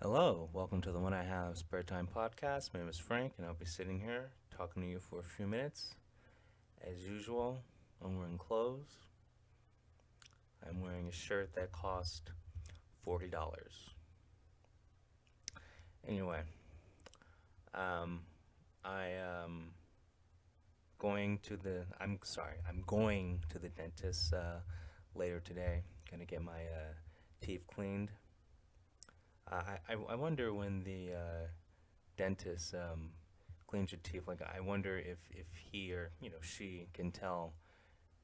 Hello, welcome to the When I Have Spare Time podcast. My name is Frank, and I'll be sitting here talking to you for a few minutes. As usual, I'm wearing clothes. I'm wearing a shirt that cost $40. Anyway, um, I'm going to the dentist later today. Gonna get my teeth cleaned. I wonder when the dentist cleans your teeth. Like, I wonder if he or she can tell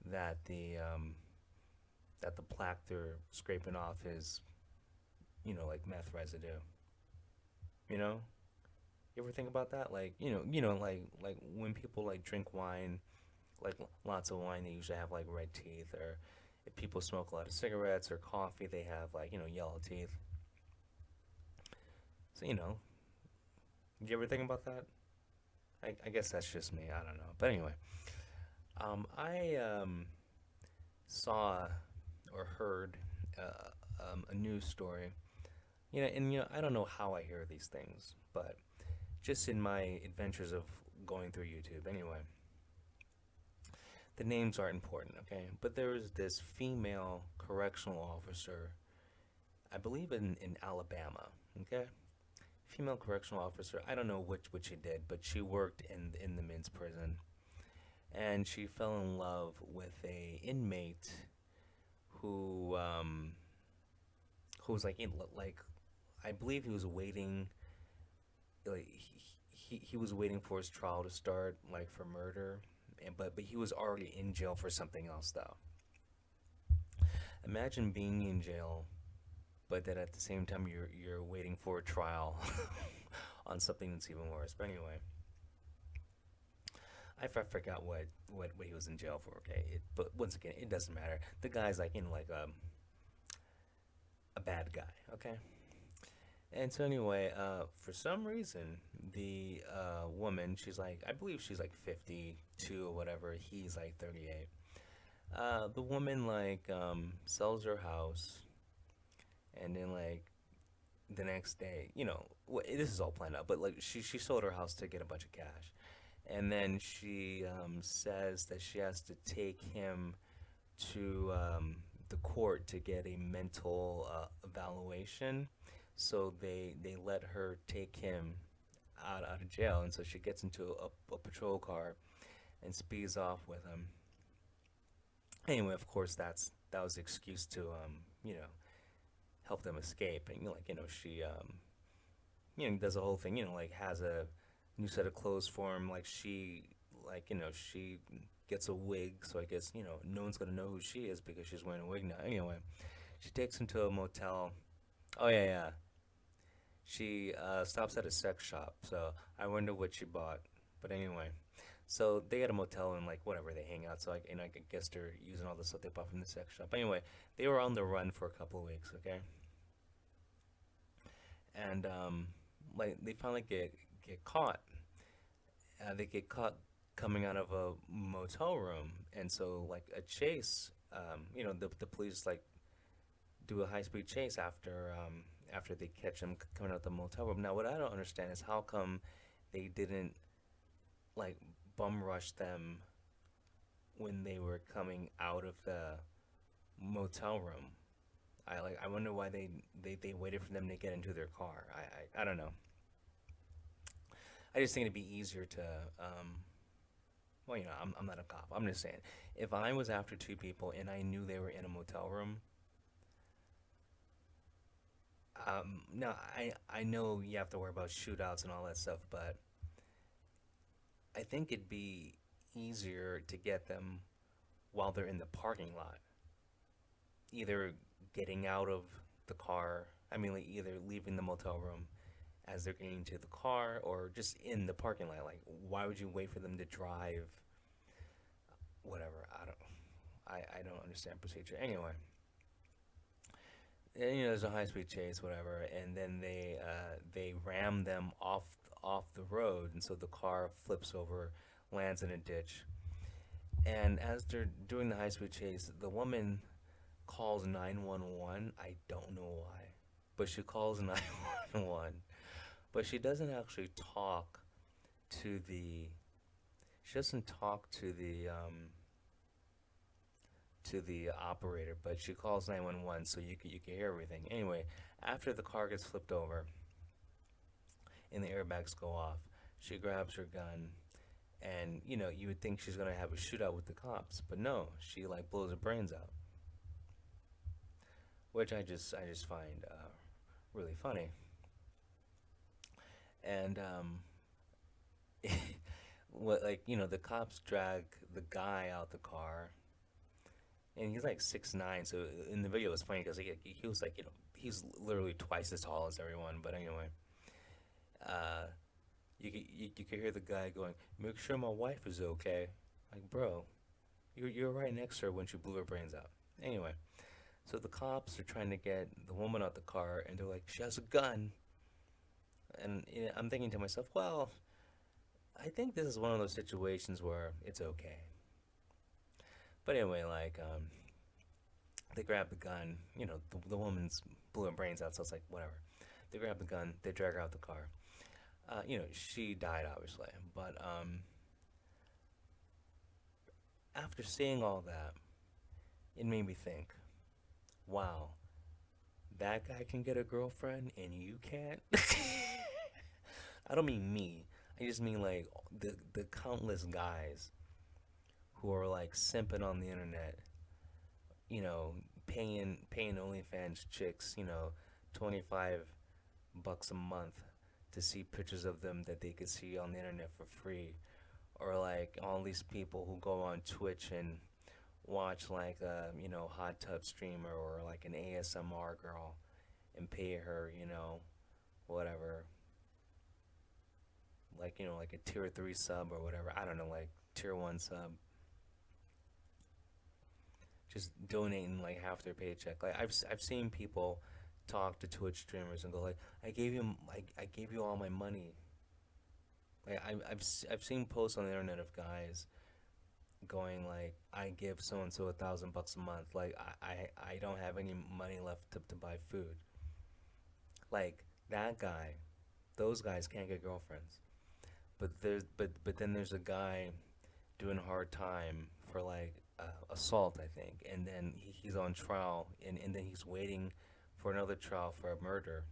that the plaque they're scraping off is like meth residue. You know, you ever think about that? Like like when people like drink wine, like lots of wine, they usually have like red teeth, or if people smoke a lot of cigarettes or coffee, they have like yellow teeth. So did you ever think about that? I guess that's just me. I don't know. But anyway, I saw or heard a news story. And I don't know how I hear these things, but just in my adventures of going through YouTube. Anyway, the names aren't important, okay? But there was this female correctional officer, I believe in Alabama, okay? Female correctional officer. I don't know which she did, but she worked in the men's prison, and she fell in love with a inmate who who was like I believe he was waiting, like he was waiting for his trial to start, like for murder, and but he was already in jail for something else though. Imagine being in jail, but that at the same time you're waiting for a trial on something that's even worse. But anyway, I forgot what he was in jail for. Okay, but once again, it doesn't matter. The guy's like like a bad guy. Okay. And so anyway, for some reason, the woman, she's like, I believe she's like 52 or whatever. He's like 38. The woman like sells her house, and then like the next day, this is all planned out, but like she sold her house to get a bunch of cash, and then she says that she has to take him to the court to get a mental evaluation. So they let her take him out of jail, and so she gets into a patrol car and speeds off with him. Anyway, of course, that was the excuse to help them escape, and she does the whole thing, like has a new set of clothes for him, like she gets a wig, so I guess no one's gonna know who she is because she's wearing a wig now. Anyway, she takes him to a motel. Oh yeah, yeah. She stops at a sex shop, so I wonder what she bought. But anyway, so they had a motel and like whatever they hang out. So I guess they're using all the stuff they bought from the sex shop. Anyway, they were on the run for a couple of weeks. Okay, and like they finally get caught. They get caught coming out of a motel room, and so like a chase. The police like do a high speed chase after they catch them coming out the motel room. Now, what I don't understand is how come they didn't like bum rush them when they were coming out of the motel room. I wonder why they waited for them to get into their car. I don't know. I just think it'd be easier to well, I'm not a cop. I'm just saying, if I was after two people and I knew they were in a motel room, no, I know you have to worry about shootouts and all that stuff, but I think it'd be easier to get them while they're in the parking lot, either getting out of the car. I mean, like either leaving the motel room as they're getting to the car, or just in the parking lot. Like, why would you wait for them to drive? Whatever. I don't understand procedure. Anyway, and, there's a high speed chase, whatever, and then they ram them off the road, and so the car flips over, lands in a ditch. And as they're doing the high speed chase, the woman calls 911. I don't know why. but she calls 911. But she doesn't actually talk to the. She doesn't talk to the operator, but she calls 911 so you can hear everything. Anyway, after the car gets flipped over and the airbags go off, she grabs her gun and you would think she's gonna have a shootout with the cops, but no, she like blows her brains out, which I just find really funny. And what like the cops drag the guy out the car, and he's like 6'9". So in the video, it's funny because he was like he's literally twice as tall as everyone. But anyway, uh, you could hear the guy going, "Make sure my wife is okay." Like, bro, you're right next to her when she blew her brains out. Anyway, so the cops are trying to get the woman out the car, and they're like, "She has a gun." And I'm thinking to myself, well, I think this is one of those situations where it's okay. But anyway, like, they grab the gun. The woman's blew her brains out, so it's like, whatever. They grab the gun, they drag her out the car. She died, obviously. But after seeing all that, it made me think, wow, that guy can get a girlfriend and you can't? I don't mean me. I just mean like the countless guys who are like simping on the internet, you know, paying OnlyFans chicks, 25 bucks a month to see pictures of them that they could see on the internet for free, or like all these people who go on Twitch and watch like a hot tub streamer or like an ASMR girl and pay her whatever, like like a tier 3 sub or whatever, I don't know, like tier 1 sub, just donating like half their paycheck. Like I've seen people talk to Twitch streamers and go like, I gave you all my money. Like I've seen posts on the internet of guys going like, I give so and so 1,000 bucks a month. Like I don't have any money left to buy food. Like that guy, those guys can't get girlfriends. But then there's a guy doing hard time for like assault, I think, and then he's on trial, and then he's waiting for another trial for a murder,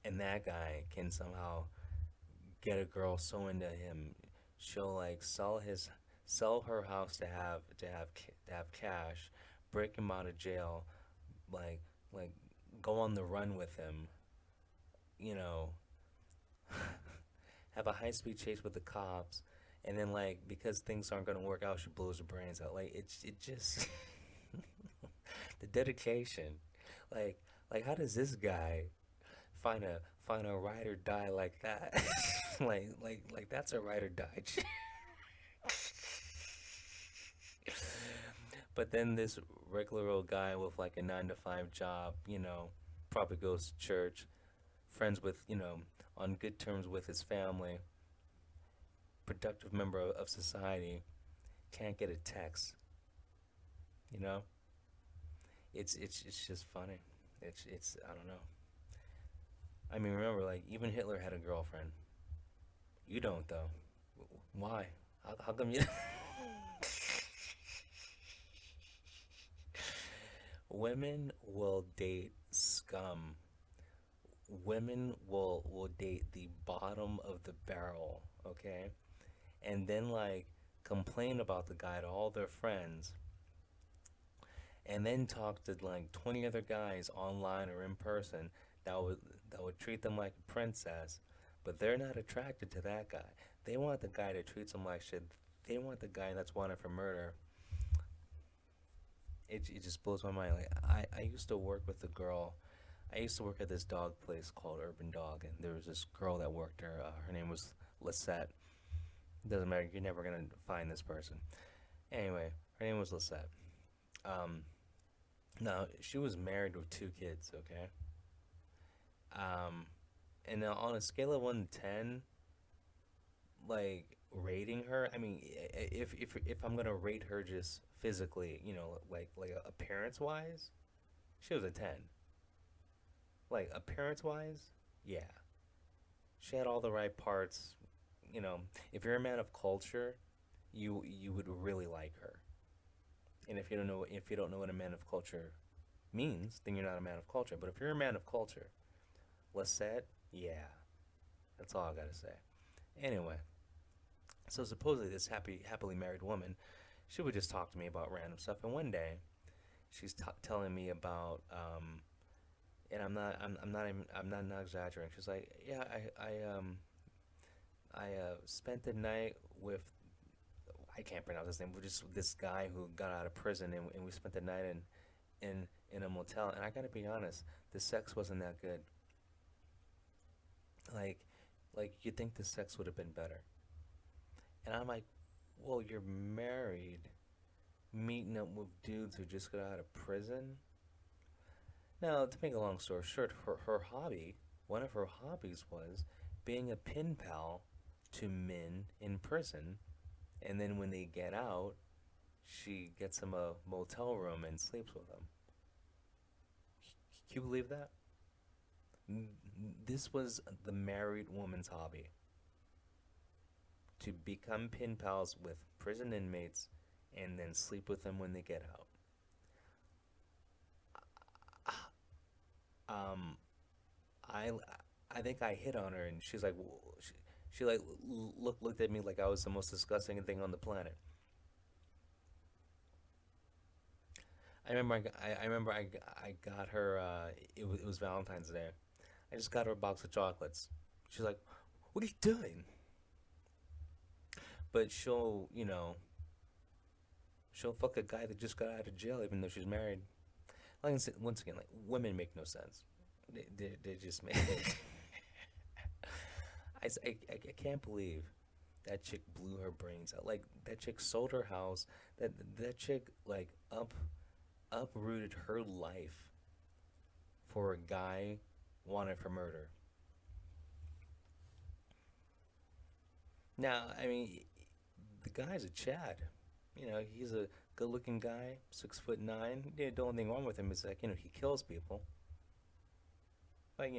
and that guy can somehow get a girl so into him, she'll like sell her house to have cash, break him out of jail, like like go on the run with him, you know, have a high speed chase with the cops, and then like because things aren't gonna work out, she blows her brains out. Like it just the dedication, like how does this guy find a ride or die like that? Like that's a ride or die. But then this regular old guy with like a 9 to 5 job, probably goes to church, friends with, on good terms with his family, productive member of society, can't get a text, you know? It's just funny. It's I don't know. I mean, remember, like even Hitler had a girlfriend. You don't though. Why? How come you? Women will date scum. Women will date the bottom of the barrel, okay? And then like complain about the guy to all their friends, and then talk to like 20 other guys online or in person that would that would treat them like a princess, but they're not attracted to that guy. They want the guy that treats them like shit. They want the guy that's wanted for murder. It just blows my mind. Like I used to work with a girl. I used to work at this dog place called Urban Dog, and there was this girl that worked there. Her name was Lisette. Doesn't matter. You're never gonna find this person. Anyway, her name was Lisette. Um, Now she was married with 2 kids. Okay. Um, and now on a scale of 1 to 10, like rating her, I mean, if I'm gonna rate her just physically, like appearance wise, She was a 10. Like, appearance wise, yeah. She had all the right parts. You know, if you're a man of culture, you would really like her. And if you don't know what a man of culture means, then you're not a man of culture. But if you're a man of culture, Lisette, yeah, that's all I gotta say. Anyway, so supposedly this happily married woman, she would just talk to me about random stuff. And one day, she's telling me about, and I'm not exaggerating. She's like, yeah, I spent the night with, I can't pronounce his name, but just this guy who got out of prison, and we spent the night in a motel. And I gotta be honest, the sex wasn't that good. Like, you'd think the sex would have been better. And I'm like, well, you're married, meeting up with dudes who just got out of prison. Now, to make a long story short, her hobby, one of her hobbies was being a pen pal to men in prison, and then when they get out, she gets them a motel room and sleeps with them. Can you believe that? This was the married woman's hobby, to become pen pals with prison inmates and then sleep with them when they get out. I I think I hit on her, and she's like, she like looked at me like I was the most disgusting thing on the planet. I got her. It was Valentine's Day. I just got her a box of chocolates. She's like, "What are you doing?" But she'll fuck a guy that just got out of jail, even though she's married. Like, once again, like, women make no sense. They just make. I can't believe that chick blew her brains out. Like, that chick sold her house. That chick, like, uprooted her life for a guy wanted for murder. Now, I mean, the guy's a Chad. He's a good-looking guy, 6'9". Yeah, the only thing wrong with him is, like, he kills people. But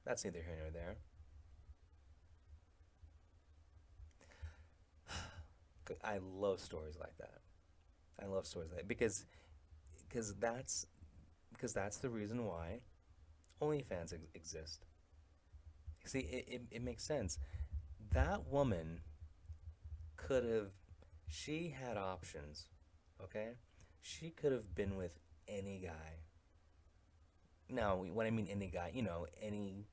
that's neither here nor there. I love stories like that. I love stories like that because that's the reason why OnlyFans exist. See, it makes sense. That woman could have, she had options, okay? She could have been with any guy. Now, when I mean any guy, any,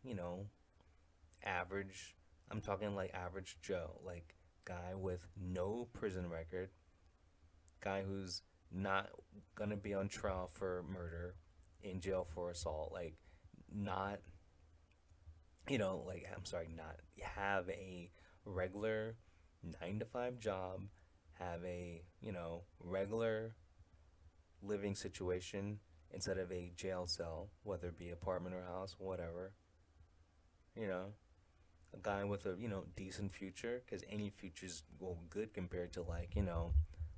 average, I'm talking like average Joe, like guy with no prison record, guy who's not gonna be on trial for murder, in jail for assault, like, not, like, I'm sorry, not have a regular 9 to 5 job, have a, regular living situation instead of a jail cell, whether it be apartment or house, whatever. You know, a guy with a decent future, because any future's, well, good compared to, like,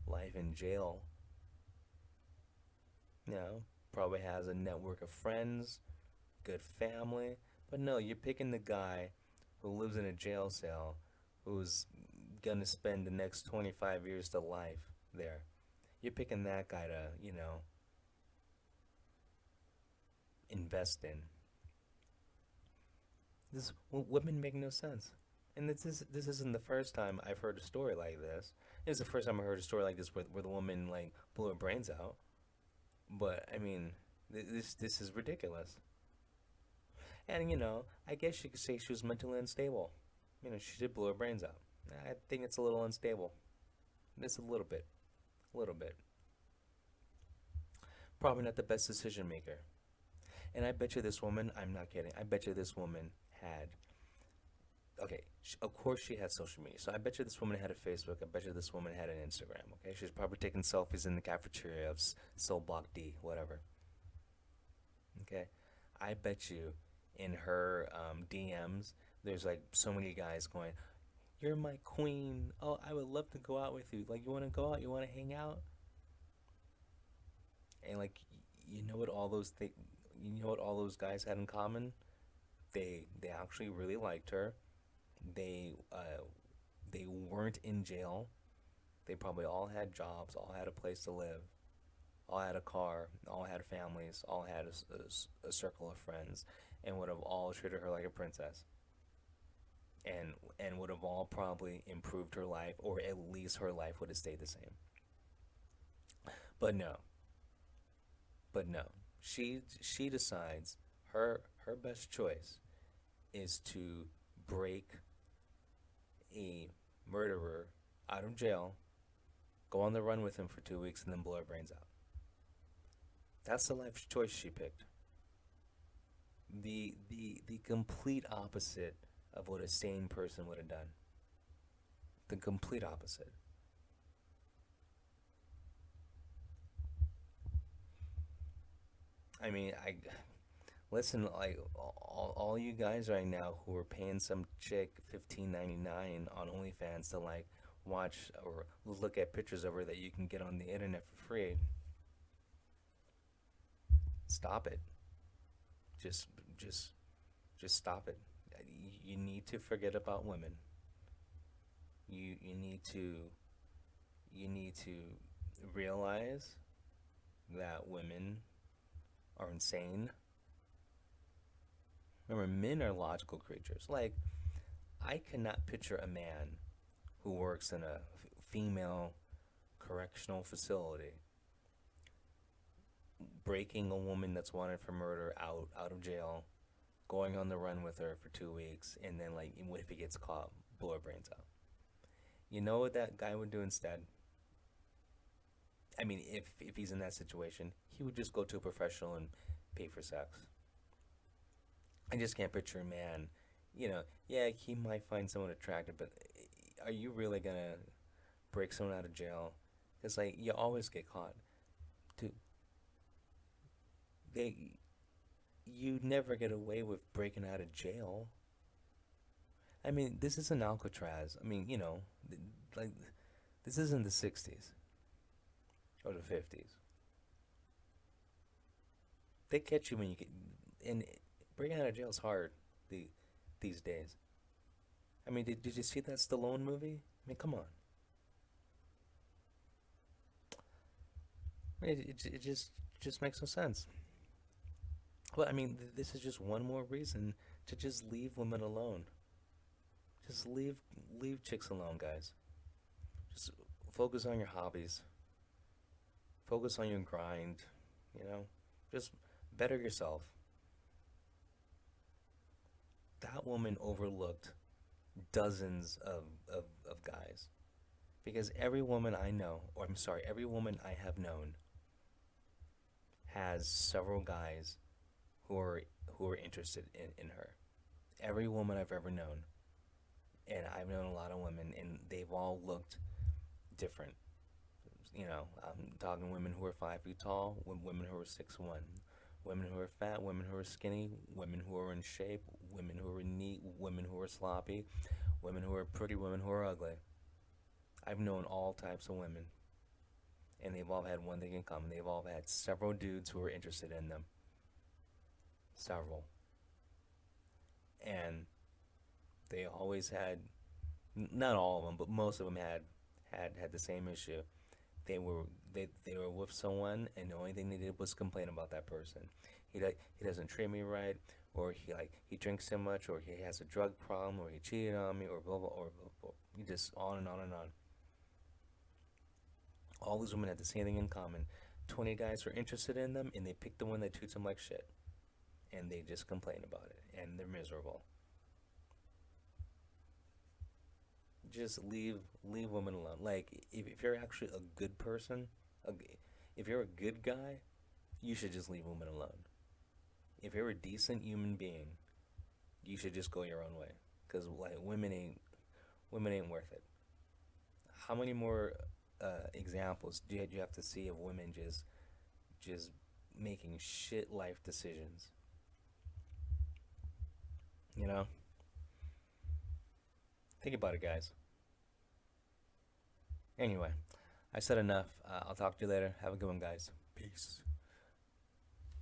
life in jail. Probably has a network of friends, good family. But no, you're picking the guy who lives in a jail cell, who's gonna spend the next 25 years to life there. You're picking that guy to, invest in. Women make no sense. And this isn't the first time I've heard a story like this. It's the first time I heard a story like this where the woman, like, blew her brains out. But I mean, this is ridiculous. And I guess you could say she was mentally unstable. She did blow her brains out. I think it's a little unstable. Just a little bit, a little bit. Probably not the best decision maker. And I bet you this woman, I'm not kidding, I bet you this woman had, okay, of course she had social media. So I bet you this woman had a Facebook. I bet you this woman had an Instagram, okay? She's probably taking selfies in the cafeteria of Cell Block D, whatever, okay? I bet you in her DMs, there's, like, so many guys going, "You're my queen. Oh, I would love to go out with you. Like, you want to go out? You want to hang out?" And, like, you know what all those th- you know what all those guys had in common? They actually really liked her. They weren't in jail. They probably all had jobs, all had a place to live, all had a car, all had families, all had a circle of friends, and would have all treated her like a princess, and would have all probably improved her life, or at least her life would have stayed the same. But no, but no, she decides her best choice is to break a murderer out of jail, go on the run with him for 2 weeks, and then blow her brains out. That's the life choice she picked. The complete opposite of what a sane person would have done. The complete opposite. I mean, I listen, like all you guys right now who are paying some chick 15.99 on OnlyFans to like watch or look at pictures of her that you can get on the internet for free. Stop it. Just just just stop it. You need to forget about women. You need to realize that women are insane. Remember, men are logical creatures. Like, I cannot picture a man who works in a female correctional facility breaking a woman that's wanted for murder out of jail, going on the run with her for 2 weeks, and then like what if he gets caught, blow her brains out. You know what that guy would do instead? I mean, if he's in that situation, he would just go to a professional and pay for sex. I just can't picture a man. Yeah, he might find someone attractive, but are you really gonna break someone out of jail? It's like you always get caught. Dude, they you never get away with breaking out of jail. I mean, this isn't Alcatraz. I mean, like this isn't the '60s or the '50s. They catch you when you get and breaking out of jail is hard the these days. I mean, did you see that Stallone movie? I mean, come on. It just makes no sense. Well, I mean, this is just one more reason to just leave women alone. Just leave chicks alone, guys. Just focus on your hobbies. Focus on your grind. You know, just better yourself. That woman overlooked dozens of guys because every woman I know, or I'm sorry, every woman I have known has several guys who are who are interested in her. Every woman I've ever known, and I've known a lot of women, and they've all looked different. I'm talking women who are 5 feet tall, women who are 6'1", women who are fat, women who are skinny, women who are in shape, women who are neat, women who are sloppy, women who are pretty, women who are ugly. I've known all types of women, and they've all had one thing in common. They've all had several dudes who were interested in them. Several. And they always had, not all of them, but most of them had the same issue. They were they were with someone, and the only thing they did was complain about that person. He doesn't treat me right, or he drinks too much, or he has a drug problem, or he cheated on me, or blah blah, or blah, blah. You just on and on and on. All these women had the same thing in common. 20 guys were interested in them, and they picked the one that treats them like shit, and they just complain about it, and they're miserable. Just leave women alone. Like if you're actually a good person, a, if you're a good guy, you should just leave women alone. If you're a decent human being, you should just go your own way. Cause like women ain't worth it. How many more examples do you have to see of women just making shit life decisions? You know, think about it, guys. Anyway, I said enough. I'll talk to you later. Have a good one, guys. Peace.